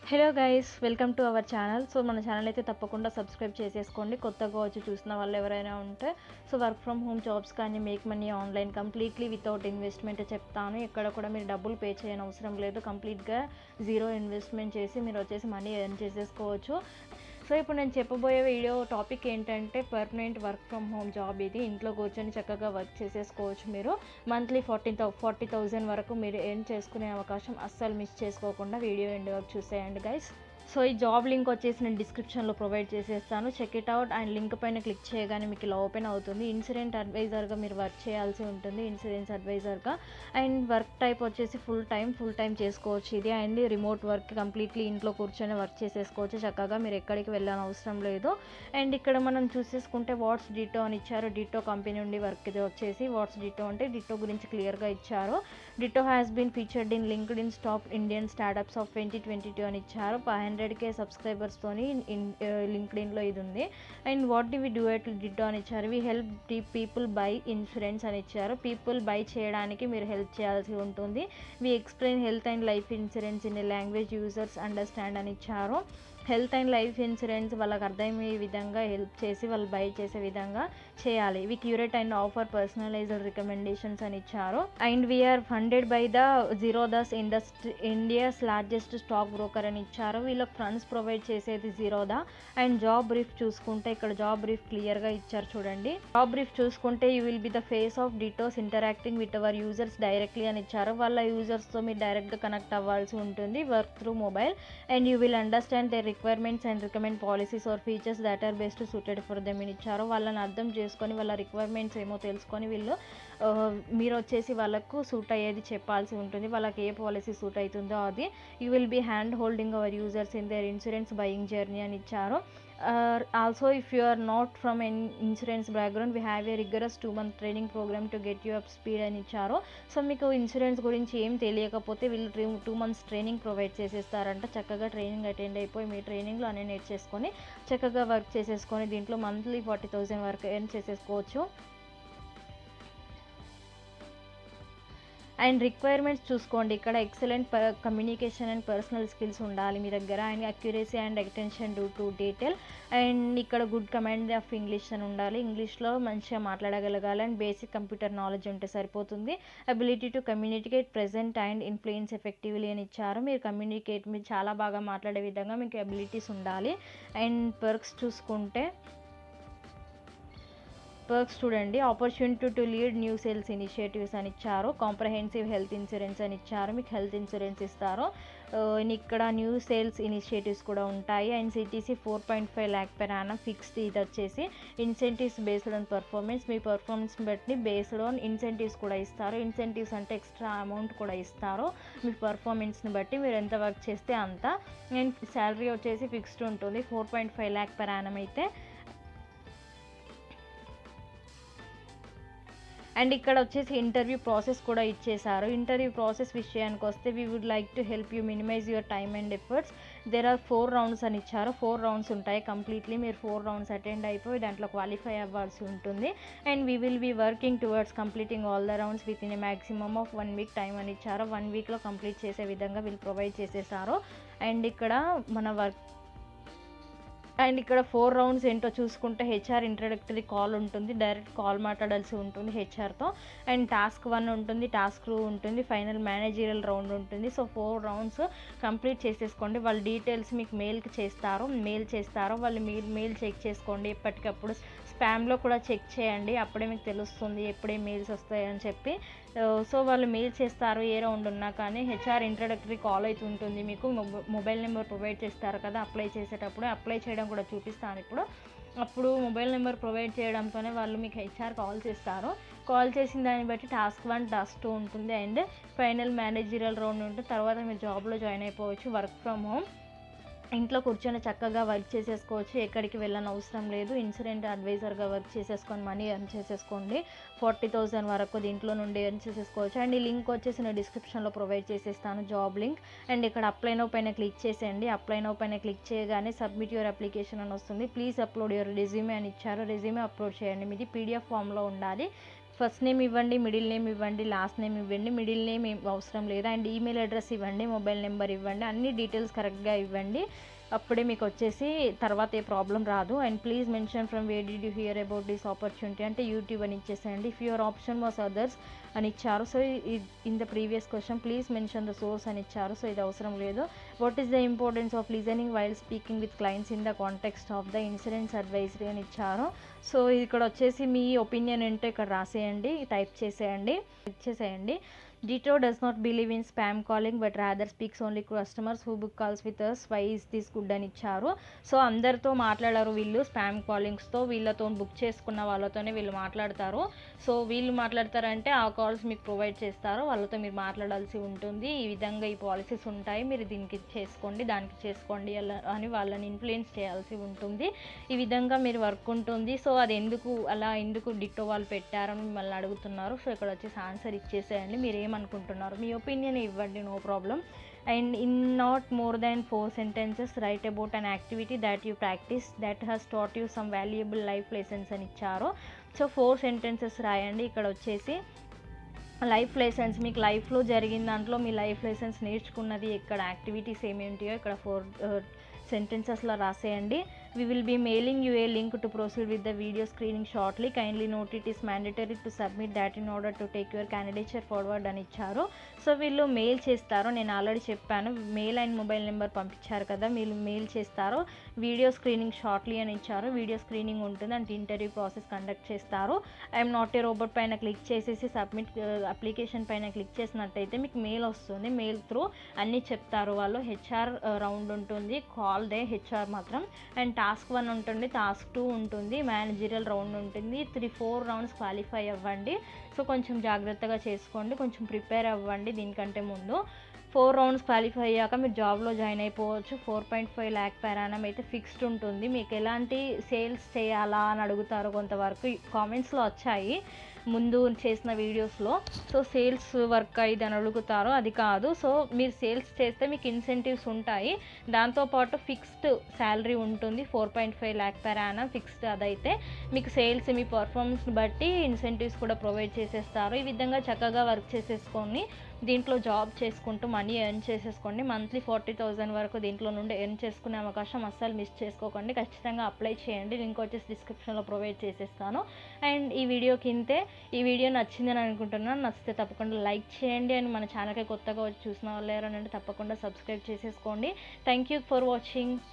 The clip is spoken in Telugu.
Hello guys, welcome to our channel. So మన ఛానల్ అయితే తప్పకుండా సబ్స్క్రైబ్ చేసేసుకోండి. కొత్తగా వచ్చి చూసిన వాళ్ళు ఎవరైనా ఉంటే. So work from home jobs కానీ make money online completely without investment చెప్తాను. ఎక్కడ కూడా మీరు డబ్బులు పే చేయని అవసరం లేదు. కంప్లీట్గా జీరో ఇన్వెస్ట్మెంట్ చేసి మీరు వచ్చేసి మనీ ఎర్న్ చేసేసుకోవచ్చు. సో ఇప్పుడు నేను చెప్పబోయే వీడియో టాపిక్ ఏంటంటే permanent work from home job. ఇది ఇంట్లో కూర్చొని చక్కగా వర్క్ చేసేసుకోవచ్చు. మీరు మంత్లీ 40,000 వరకు మీరు ఎర్న్ చేసుకునే అవకాశం అస్సలు మిస్ చేసుకోకుండా వీడియో ఎండ్ వరకు చూసేయండి గైస్. సో ఈ జాబ్ లింక్ వచ్చేసి నేను డిస్క్రిప్షన్లో ప్రొవైడ్ చేసేస్తాను. Check it out. And link పైన క్లిక్ చేయగానే మీకు ఇలా ఓపెన్ అవుతుంది. ఇన్సూరెన్స్ అడ్వైజర్గా మీరు వర్క్ చేయాల్సి ఉంటుంది. ఇన్సూరెన్స్ అడ్వైజర్గా. అండ్ వర్క్ టైప్ వచ్చేసి ఫుల్ టైం చేసుకోవచ్చు ఇది. అండ్ రిమోట్ వర్క్ కంప్లీట్లీ ఇంట్లో కూర్చొని వర్క్ చేసేసుకోవచ్చు చక్కగా. మీరు ఎక్కడికి వెళ్ళని అవసరం లేదు. అండ్ ఇక్కడ మనం చూసేసుకుంటే వాట్స్ డిటో అని ఇచ్చారు. డిటో కంపెనీ నుండి వర్క్ ఇది వచ్చేసి. వాట్స్ డిటో అంటే డిటో గురించి క్లియర్గా ఇచ్చారు. Ditto has been featured in LinkedIn top Indian startups of 2022 అని ఇచ్చారు. 500K సబ్స్క్రైబర్స్తోని లింక్డ్ఇన్లో ఇది ఉంది. And what do we do at Ditto అని ఇచ్చారు. We help the people buy insurance అని ఇచ్చారు. పీపుల్ బై చేయడానికి మీరు హెల్ప్ చేయాల్సి ఉంటుంది. We explain health and life insurance in a language users understand అని ఇచ్చారు. హెల్త్ అండ్ లైఫ్ ఇన్సూరెన్స్ వాళ్ళకి అర్థమయ్యే విధంగా హెల్ప్ చేసి వాళ్ళు బై చేసే విధంగా చేయాలి. We curate and offer personalised recommendations అని ఇచ్చారు. And we are funded by the Zerodha India's largest stock broker అని ఇచ్చారు. వీళ్ళకి ఫండ్స్ ప్రొవైడ్ చేసేది జీరోదా. అండ్ జాబ్ బ్రీఫ్ చూసుకుంటే ఇక్కడ జాబ్ బ్రీఫ్ క్లియర్గా ఇచ్చారు చూడండి. జాబ్ బ్రీఫ్ చూసుకుంటే you will be the face of Ditto's interacting with our users directly అని ఇచ్చారు. వాళ్ళ యూజర్స్తో మీరు డైరెక్ట్గా కనెక్ట్ అవ్వాల్సి ఉంటుంది work through mobile. And you will understand the requirements and recommend policies or features that are best suited for them అని ఇచ్చారు. వాళ్ళని అర్థం చేసుకొని వాళ్ళ రిక్వైర్మెంట్స్ ఏమో తెలుసుకొని మీరు వచ్చేసి వాళ్ళకు సూట్ అయ్యేది చెప్పాల్సి ఉంటుంది. వాళ్ళకి ఏ పాలసీ సూట్ అవుతుందో అది. You will be hand holding our users in their insurance buying journey అని ఇచ్చారు. Also if you are not from an insurance background we have a rigorous 2 month training program to get you up speed అని ఇచ్చారు. సో మీకు ఇన్సూరెన్స్ గురించి ఏం తెలియకపోతే వీళ్ళు 2 months ట్రైనింగ్ ప్రొవైడ్ చేసేస్తారంట. చక్కగా ట్రైనింగ్ అటెండ్ అయిపోయి మీ ట్రైనింగ్లో అన్నీ నేర్చేసుకొని చక్కగా వర్క్ చేసేసుకొని దీంట్లో మంత్లీ 40,000 వరకు ఎర్న్ చేసేసుకోవచ్చు. అండ్ రిక్వైర్మెంట్స్ చూసుకోండి. ఇక్కడ excellent communication and personal skills ఉండాలి మీ దగ్గర. And accuracy and attention to detail. And ఇక్కడ గుడ్ కమాండ్ ఆఫ్ ఇంగ్లీష్ అని ఉండాలి. ఇంగ్లీష్లో మంచిగా మాట్లాడగలగాలి. అండ్ బేసిక్ కంప్యూటర్ నాలెడ్జ్ ఉంటే సరిపోతుంది. Ability to communicate present and influence effectively అని ఇచ్చారు. మీరు చాలా బాగా మాట్లాడే విధంగా మీకు అబిలిటీస్ ఉండాలి. అండ్ పర్క్స్ చూసుకుంటే చూడండి. Opportunity to lead new sales initiatives అని ఇచ్చారు. కాంప్రహెన్సివ్ హెల్త్ ఇన్సూరెన్స్ అని ఇచ్చారు. మీకు హెల్త్ ఇన్సూరెన్స్ ఇస్తారు. ఇక్కడ న్యూ సేల్స్ ఇనిషియేటివ్స్ కూడా ఉంటాయి. And CTC 4.5 lakh per annum fixed. ఇది వచ్చేసి incentives based on performance. Me performance బట్టి బేస్డ్ ఆన్ ఇన్సెంటివ్స్ కూడా ఇస్తారు. ఇన్సెంటివ్స్ అంటే ఎక్స్ట్రా అమౌంట్ కూడా ఇస్తారు. మీ పర్ఫార్మెన్స్ని బట్టి మీరు ఎంత వర్క్ చేస్తే అంత. అండ్ శాలరీ వచ్చేసి ఫిక్స్డ్ ఉంటుంది. 4.5 lakh per annum అయితే. అండ్ ఇక్కడ వచ్చేసి ఇంటర్వ్యూ ప్రాసెస్ కూడా ఇచ్చేసారు. ఇంటర్వ్యూ ప్రాసెస్ విషయానికి వస్తే we would like to help you minimize your time and efforts. There are 4 rounds అని ఇచ్చారు. 4 rounds ఉంటాయి. కంప్లీట్లీ మీరు 4 rounds అటెండ్ అయిపోయి దాంట్లో క్వాలిఫై అవ్వాల్సి ఉంటుంది. And we will be working towards completing all the rounds within a maximum of 1 week time అని ఇచ్చారు. 1 weekలో కంప్లీట్ చేసే విధంగా వీళ్ళు ప్రొవైడ్ చేసేసారు. అండ్ ఇక్కడ మన వర్క్ అండ్ ఇక్కడ 4 rounds ఏంటో చూసుకుంటే హెచ్ఆర్ ఇంట్రడక్టరీ కాల్ ఉంటుంది. డైరెక్ట్ కాల్ మాట్లాడాల్సి ఉంటుంది హెచ్ఆర్తో. అండ్ టాస్క్ 1 ఉంటుంది. టాస్క్ 2 ఉంటుంది. ఫైనల్ మేనేజరియల్ రౌండ్ ఉంటుంది. సో 4 rounds కంప్లీట్ చేసేసుకోండి. వాళ్ళ డీటెయిల్స్ మీకు మెయిల్ చేస్తారు. వాళ్ళు మీరు మెయిల్ చెక్ చేసుకోండి ఎప్పటికప్పుడు. స్పామ్లో కూడా చెక్ చేయండి. అప్పుడే మీకు తెలుస్తుంది ఎప్పుడే మెయిల్స్ వస్తాయని చెప్పి. సో వాళ్ళు మెయిల్ చేస్తారు ఏ రౌండ్ ఉన్నా కానీ. హెచ్ఆర్ ఇంట్రడక్టరీ కాల్ అయితే ఉంటుంది. మీకు మొబైల్ నెంబర్ ప్రొవైడ్ చేస్తారు కదా అప్లై చేసేటప్పుడు. అప్లై చేయడం కూడా చూపిస్తాను ఇప్పుడు. అప్పుడు మొబైల్ నెంబర్ ప్రొవైడ్ చేయడంతోనే వాళ్ళు మీకు హెచ్ఆర్ కాల్ చేస్తారు. కాల్ చేసిన దాన్ని బట్టి టాస్క్ 1 టాస్క్ 2 ఉంటుంది. అండ్ ఫైనల్ మేనేజరియల్ రౌండ్ ఉంటుంది. తర్వాత మీరు జాబ్లో జాయిన్ అయిపోవచ్చు. వర్క్ ఫ్రమ్ హోమ్ ఇంట్లో కూర్చొని చక్కగా వర్క్ చేసేసుకోవచ్చు. ఎక్కడికి వెళ్ళని అవసరం లేదు. ఇన్సూరెన్స్ అడ్వైజర్గా వర్క్ చేసేసుకొని మనీ ఎర్న్ చేసేసుకోండి. 40,000 వరకు దీంట్లో నుండి ఎర్న్ చేసేసుకోవచ్చు. అండ్ ఈ లింక్ వచ్చేసి నేను డిస్క్రిప్షన్లో ప్రొవైడ్ చేసేస్తాను జాబ్ లింక్. అండ్ ఇక్కడ అప్లై నౌ పైన క్లిక్ చేసేయండి. అప్లై నౌ పైన క్లిక్ చేయగానే సబ్మిట్ యువర్ అప్లికేషన్ అని వస్తుంది. ప్లీజ్ అప్లోడ్ యువర్ రెజ్యూమే అని ఇచ్చారు. రెజ్యూమే అప్లోడ్ చేయండి. మీది PDF ఫామ్లో ఉండాలి. ఫస్ట్ నేమ్ ఇవ్వండి, మిడిల్ నేమ్ ఇవ్వండి, లాస్ట్ నేమ్ ఇవ్వండి. మిడిల్ నేమ్ ఏం అవసరం లేదు. అండ్ ఈమెయిల్ అడ్రస్ ఇవ్వండి, మొబైల్ నెంబర్ ఇవ్వండి, అన్ని డీటెయిల్స్ కరెక్ట్గా ఇవ్వండి. అప్పుడే మీకు వచ్చేసి తర్వాత ఏ ప్రాబ్లం రాదు. And please mention from where did you hear about this opportunity అంటే యూట్యూబ్ అని ఇచ్చేసేయండి. If your option was others అని ఇచ్చారు. So in the previous question please mention the source అని ఇచ్చారు. సో ఇది అవసరం లేదు. What is the importance of listening while speaking with clients in the context of the insurance advisory అని ఇచ్చారు. సో ఇక్కడ వచ్చేసి మీ ఒపీనియన్ ఏంటో ఇక్కడ రాసేయండి, టైప్ చేసేయండి. Ditto does not believe in spam calling but rather speaks only to customers who book calls with us. Why is this good అని ఇచ్చారు. సో అందరితో మాట్లాడారు వీళ్ళు, స్పామ్ కాలింగ్స్తో వీళ్ళతో బుక్ చేసుకున్న వాళ్ళతోనే వీళ్ళు మాట్లాడతారు. సో వీళ్ళు మాట్లాడతారంటే ఆ కాల్స్ మీకు ప్రొవైడ్ చేస్తారు, వాళ్ళతో మీరు మాట్లాడాల్సి ఉంటుంది. ఈ విధంగా ఈ పాలసీస్ ఉంటాయి, మీరు దీనికి చేసుకోండి, దానికి చేసుకోండి అని వాళ్ళని ఇన్ఫ్లుయెన్స్ చేయాల్సి ఉంటుంది. ఈ విధంగా మీరు వర్క్ ఉంటుంది. సో అది ఎందుకు డిట్టో వాళ్ళు పెట్టారని మిమ్మల్ని అడుగుతున్నారు. సో ఇక్కడ వచ్చేసి ఆన్సర్ ఇచ్చేసేయండి. మీరు ఏమనుకుంటున్నారు, మీ ఒపీనియన్ ఇవ్వండి, no problem. And in not more than 4 sentences write about an activity that you practise that has taught you some valuable life lessons అని ఇచ్చారు. సో 4 sentences రాయండి. ఇక్కడ వచ్చేసి లైఫ్ లెసన్స్, మీకు లైఫ్లో జరిగిన దాంట్లో మీ లైఫ్ లెసన్స్ నేర్చుకున్నది ఇక్కడ యాక్టివిటీస్ ఏమేంటియో ఇక్కడ 4 sentencesలో రాసేయండి. We will be mailing you a link to proceed with the video screening shortly. Kindly note it is mandatory to submit that in order to take your candidature forward అని ఇచ్చారు. సో వీళ్ళు మెయిల్ చేస్తారు, నేను ఆల్రెడీ చెప్పాను, మెయిల్ అండ్ మొబైల్ నెంబర్ పంపించారు కదా, మీరు మెయిల్ చేస్తారు. వీడియో స్క్రీనింగ్ షార్ట్లీ అని ఇచ్చారు. వీడియో స్క్రీనింగ్ ఉంటుంది అంటే ఇంటర్వ్యూ ప్రాసెస్ కండక్ట్ చేస్తారు. ఐఎమ్ నాట్ ఏ రోబోట్ పైన క్లిక్ చేసేసి సబ్మిట్ అప్లికేషన్ పైన క్లిక్ చేసినట్టయితే మీకు మెయిల్ వస్తుంది. మెయిల్ త్రూ అన్నీ చెప్తారు వాళ్ళు. హెచ్ఆర్ రౌండ్ ఉంటుంది, కాల్ దే హెచ్ఆర్ మాత్రం. అండ్ టాస్క్ 1 ఉంటుంది, టాస్క్ 2 ఉంటుంది, మేనేజరియల్ రౌండ్ ఉంటుంది. 3-4 రౌండ్స్ క్వాలిఫై అవ్వండి. సో కొంచెం జాగ్రత్తగా చేసుకోండి, కొంచెం ప్రిపేర్ అవ్వండి దీనికంటే ముందు. 4 రౌండ్స్ క్వాలిఫై అయ్యాక మీరు జాబ్లో జాయిన్ అయిపోవచ్చు. 4.5 lakh per annum అయితే ఫిక్స్డ్ ఉంటుంది. మీకు ఎలాంటి సేల్స్ చేయాలా అని అడుగుతారు కొంతవరకు, కామెంట్స్లో వచ్చాయి ముందు చేసిన వీడియోస్లో. సో సేల్స్ వర్క్ ఇది అని అడుగుతారు, అది కాదు. సో మీరు సేల్స్ చేస్తే మీకు ఇన్సెంటివ్స్ ఉంటాయి, దాంతోపాటు ఫిక్స్డ్ శాలరీ ఉంటుంది. 4.5 lakh per annum ఫిక్స్డ్. అదైతే మీకు సేల్స్ మీ పర్ఫార్మెన్స్ని బట్టి ఇన్సెంటివ్స్ కూడా ప్రొవైడ్ చేసేస్తారు. ఈ విధంగా చక్కగా వర్క్ చేసేసుకొని దీంట్లో జాబ్ చేసుకుంటూ మనీ ఎర్న్ చేసేసుకోండి. మంత్లీ 40,000 వరకు దీంట్లో నుండి ఎర్న్ చేసుకునే అవకాశం అస్సలు మిస్ చేసుకోకండి. ఖచ్చితంగా అప్లై చేయండి. లింక్ వచ్చేసి డిస్క్రిప్షన్లో ప్రొవైడ్ చేసేస్తాను. అండ్ ఈ వీడియో నచ్చిందని అనుకుంటున్నాను. నచ్చితే తప్పకుండా లైక్ చేయండి. అండ్ మన ఛానల్కి కొత్తగా వచ్చి చూసిన వాళ్ళు ఎవరంటే తప్పకుండా సబ్స్క్రైబ్ చేసేసుకోండి. Thank you for watching.